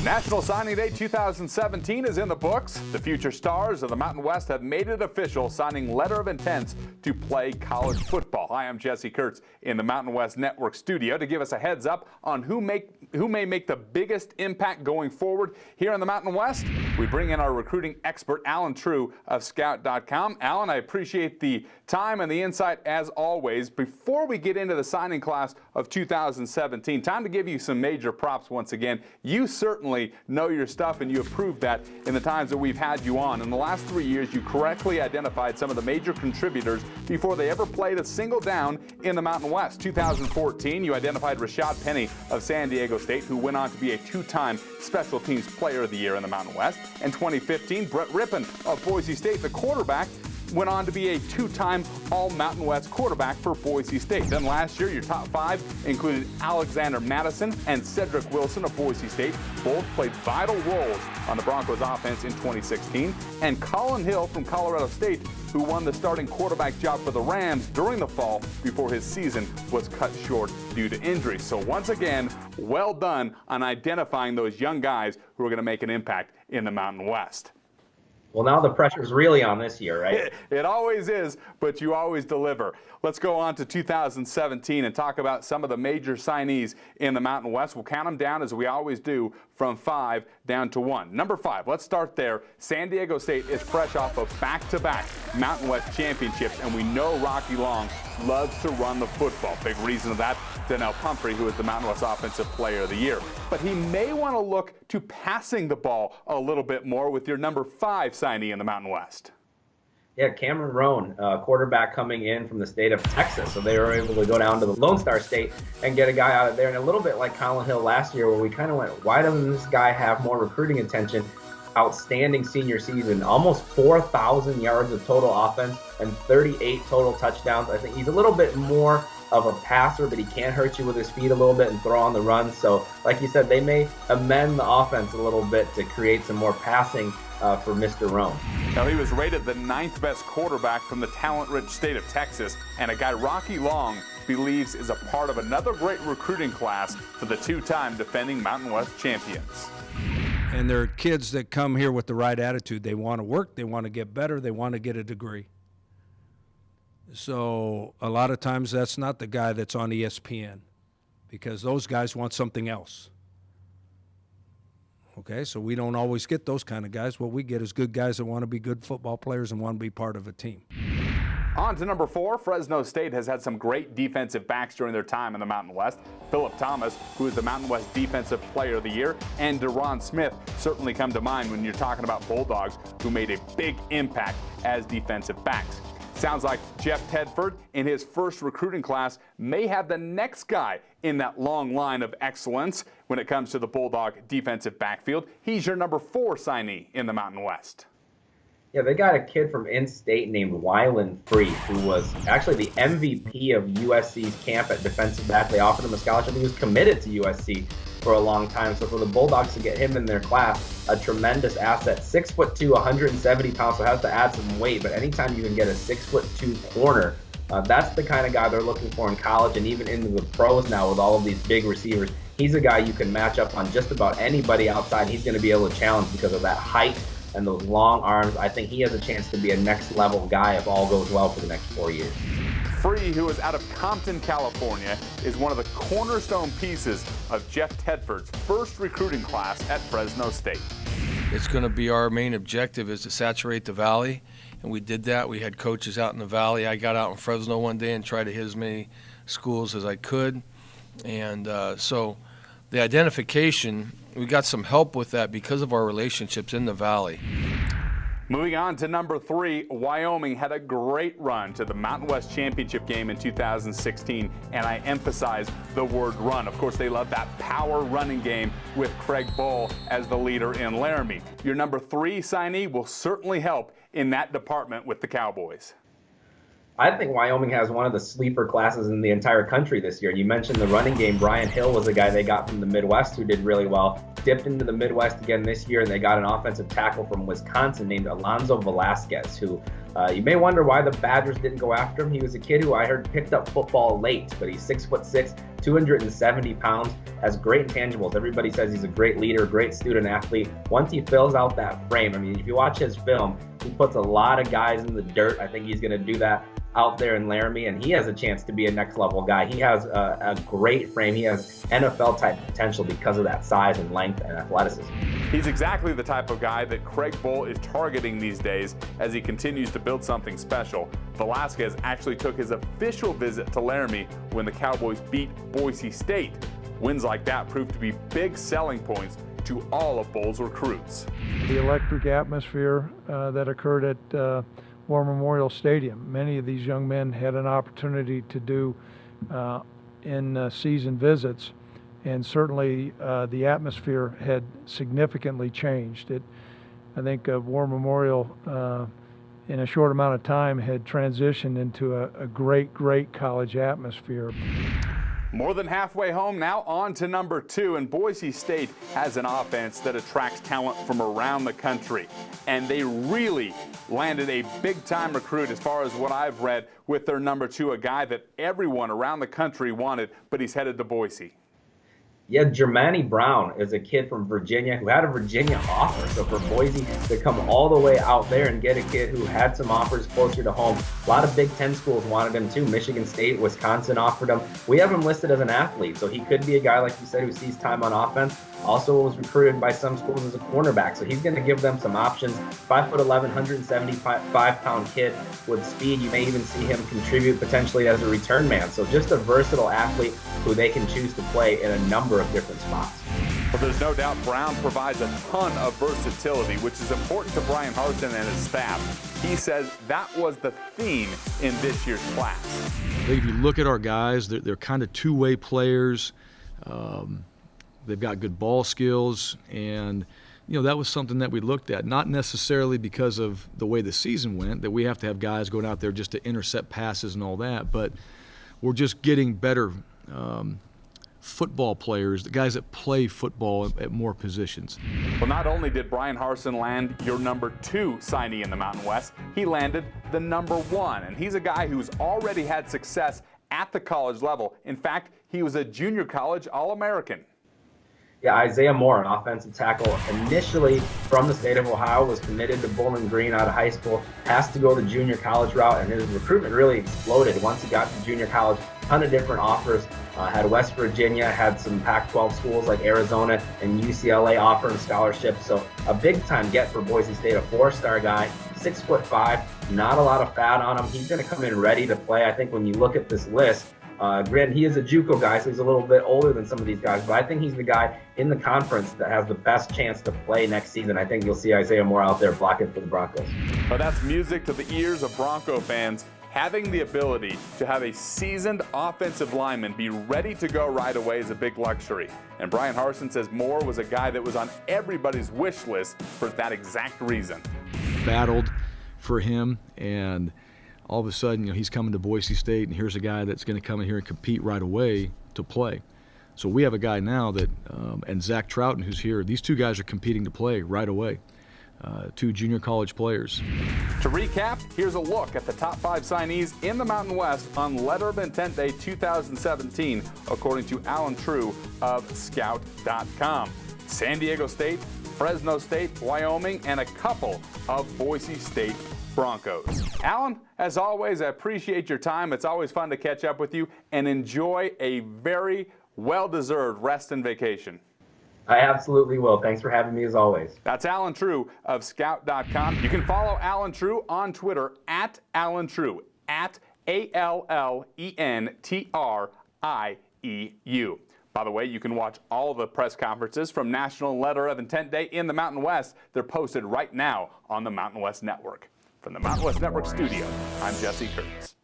National Signing Day 2017 is in the books. The future stars of the Mountain West have made it official, signing letter of intents to play college football. Hi, I'm Jesse Kurtz in the Mountain West Network studio to give us a heads up on who may make the biggest impact going forward here in the Mountain West. We bring in our recruiting expert, Trieu of Scout.com. Alan, I appreciate the time and the insight as always. Before we get into the signing class of 2017, time to give you some major props once again. You certainly know your stuff, and you have proved that in the times that we've had you on. In the last 3 years, you correctly identified some of the major contributors before they ever played a single down in the Mountain West. 2014, you identified Rashad Penny of San Diego State, who went on to be a two-time Special Teams Player of the Year in the Mountain West. And 2015, Brett Rippon of Boise State, the quarterback, went on to be a two-time All-Mountain West quarterback for Boise State. Then last year, your top five included Alexander Madison and Cedric Wilson of Boise State. Both played vital roles on the Broncos offense in 2016. And Colin Hill from Colorado State, who won the starting quarterback job for the Rams during the fall before his season was cut short due to injury. So once again, well done on identifying those young guys who are going to make an impact in the Mountain West. Well, now the pressure's really on this year, right? It always is, but you always deliver. Let's go on to 2017 and talk about some of the major signees in the Mountain West. We'll count them down as we always do from 5 down to 1. Number 5, let's start there. San Diego State is fresh off of back-to-back Mountain West championships, and we know Rocky Long loves to run the football. Big reason of that, Donnell Pumphrey, who is the Mountain West Offensive Player of the Year. But he may want to look to passing the ball a little bit more with your number 5 signee in the Mountain West. Yeah, Cameron Roan, quarterback coming in from the state of Texas. So they were able to go down to the Lone Star State and get a guy out of there. And a little bit like Colin Hill last year, where we kind of went, why doesn't this guy have more recruiting attention? Outstanding senior season, almost 4,000 yards of total offense and 38 total touchdowns. I think he's a little bit more of a passer, but he can hurt you with his feet a little bit and throw on the run. So like you said, they may amend the offense a little bit to create some more passing for Mr. Roan. Now, he was rated the 9th best quarterback from the talent-rich state of Texas, and a guy Rocky Long believes is a part of another great recruiting class for the two-time defending Mountain West champions. And they're kids that come here with the right attitude. They want to work, they want to get better, they want to get a degree. So a lot of times that's not the guy that's on ESPN, because those guys want something else. Okay, so we don't always get those kind of guys. What we get is good guys that want to be good football players and want to be part of a team. On to number 4, Fresno State has had some great defensive backs during their time in the Mountain West. Phillip Thomas, who is the Mountain West Defensive Player of the Year, and Deron Smith certainly come to mind when you're talking about Bulldogs who made a big impact as defensive backs. Sounds like Jeff Tedford in his first recruiting class may have the next guy in that long line of excellence when it comes to the Bulldog defensive backfield. He's your number 4 signee in the Mountain West. Yeah, they got a kid from in-state named Wyland Free, who was actually the MVP of USC's camp at defensive back. They offered him a scholarship. He was committed to USC for a long time. So for the Bulldogs to get him in their class, a tremendous asset. 6'2", 170 pounds, so has to add some weight. But anytime you can get a 6'2" corner, that's the kind of guy they're looking for in college and even into the pros now with all of these big receivers. He's a guy you can match up on just about anybody outside. He's going to be able to challenge because of that height and those long arms. I think he has a chance to be a next-level guy if all goes well for the next 4 years. Free, who is out of Compton, California, is one of the cornerstone pieces of Jeff Tedford's first recruiting class at Fresno State. It's going to be our main objective is to saturate the Valley, and we did that. We had coaches out in the Valley. I got out in Fresno one day and tried to hit as many schools as I could, and so the identification, we got some help with that because of our relationships in the Valley. Moving on to number 3, Wyoming had a great run to the Mountain West Championship game in 2016, and I emphasize the word run. Of course, they love that power running game with Craig Bull as the leader in Laramie. Your number 3 signee will certainly help in that department with the Cowboys. I think Wyoming has one of the sleeper classes in the entire country this year. You mentioned the running game. Brian Hill was a guy they got from the Midwest who did really well. Dipped into the Midwest again this year, and they got an offensive tackle from Wisconsin named Alonzo Velasquez, who you may wonder why the Badgers didn't go after him. He was a kid who I heard picked up football late, but he's 6'6", 270 pounds, has great intangibles. Everybody says he's a great leader, great student athlete. Once he fills out that frame, I mean, if you watch his film, he puts a lot of guys in the dirt. I think he's going to do that out there in Laramie, and he has a chance to be a next level guy. He has a great frame. He has NFL type potential because of that size and length and athleticism. He's exactly the type of guy that Craig Bull is targeting these days as he continues to build something special. Velasquez actually took his official visit to Laramie when the Cowboys beat Boise State. Wins like that proved to be big selling points to all of Bull's recruits. The electric atmosphere that occurred at War Memorial Stadium. Many of these young men had an opportunity to do in season visits, and certainly the atmosphere had significantly changed. I think War Memorial in a short amount of time had transitioned into a great college atmosphere. More than halfway home, now on to number 2, and Boise State has an offense that attracts talent from around the country, and they really landed a big-time recruit as far as what I've read with their number 2, a guy that everyone around the country wanted, but he's headed to Boise. Yeah, Jermaine Brown is a kid from Virginia who had a Virginia offer. So for Boise to come all the way out there and get a kid who had some offers closer to home, a lot of Big Ten schools wanted him too. Michigan State, Wisconsin offered him. We have him listed as an athlete, so he could be a guy, like you said, who sees time on offense. Also was recruited by some schools as a cornerback, so he's going to give them some options. 5'11", 175-pound kid with speed. You may even see him contribute potentially as a return man. So just a versatile athlete who they can choose to play in a number of different spots. Well, there's no doubt Brown provides a ton of versatility, which is important to Brian Harsin and his staff. He says that was the theme in this year's class. If you look at our guys, they're kind of two-way players. They've got good ball skills, and that was something that we looked at, not necessarily because of the way the season went, that we have to have guys going out there just to intercept passes and all that, but we're just getting better football players, the guys that play football at more positions. Well, not only did Brian Harsin land your number 2 signee in the Mountain West, he landed the number 1, and he's a guy who's already had success at the college level. In fact, he was a junior college All-American. Yeah, Isaiah Moore, an offensive tackle, initially from the state of Ohio, was committed to Bowling Green out of high school, has to go the junior college route, and his recruitment really exploded once he got to junior college. A ton of different offers. Had West Virginia, had some Pac-12 schools like Arizona and UCLA offer him scholarships. So a big-time get for Boise State, a 4-star guy, 6'5", not a lot of fat on him. He's going to come in ready to play. I think when you look at this list, granted, he is a JUCO guy, so he's a little bit older than some of these guys, but I think he's the guy in the conference that has the best chance to play next season. I think you'll see Isaiah Moore out there blocking for the Broncos. Well, that's music to the ears of Bronco fans. Having the ability to have a seasoned offensive lineman be ready to go right away is a big luxury. And Brian Harsin says Moore was a guy that was on everybody's wish list for that exact reason. Battled for him, and all of a sudden, he's coming to Boise State, and here's a guy that's going to come in here and compete right away to play. So we have a guy now that, and Zach Troughton, who's here, these 2 guys are competing to play right away. 2 junior college players. To recap, here's a look at the top 5 signees in the Mountain West on Letter of Intent Day 2017, according to Alan Trieu of Scout.com. San Diego State, Fresno State, Wyoming, and a couple of Boise State Broncos. Alan, as always, I appreciate your time. It's always fun to catch up with you, and enjoy a very well-deserved rest and vacation. I absolutely will. Thanks for having me as always. That's Alan Trieu of Scout.com. You can follow Alan Trieu on Twitter at Alan Trieu, at ALLENTRIEU. By the way, you can watch all the press conferences from National Letter of Intent Day in the Mountain West. They're posted right now on the Mountain West Network. From the Mountain West Network studio, I'm Jesse Kurtz.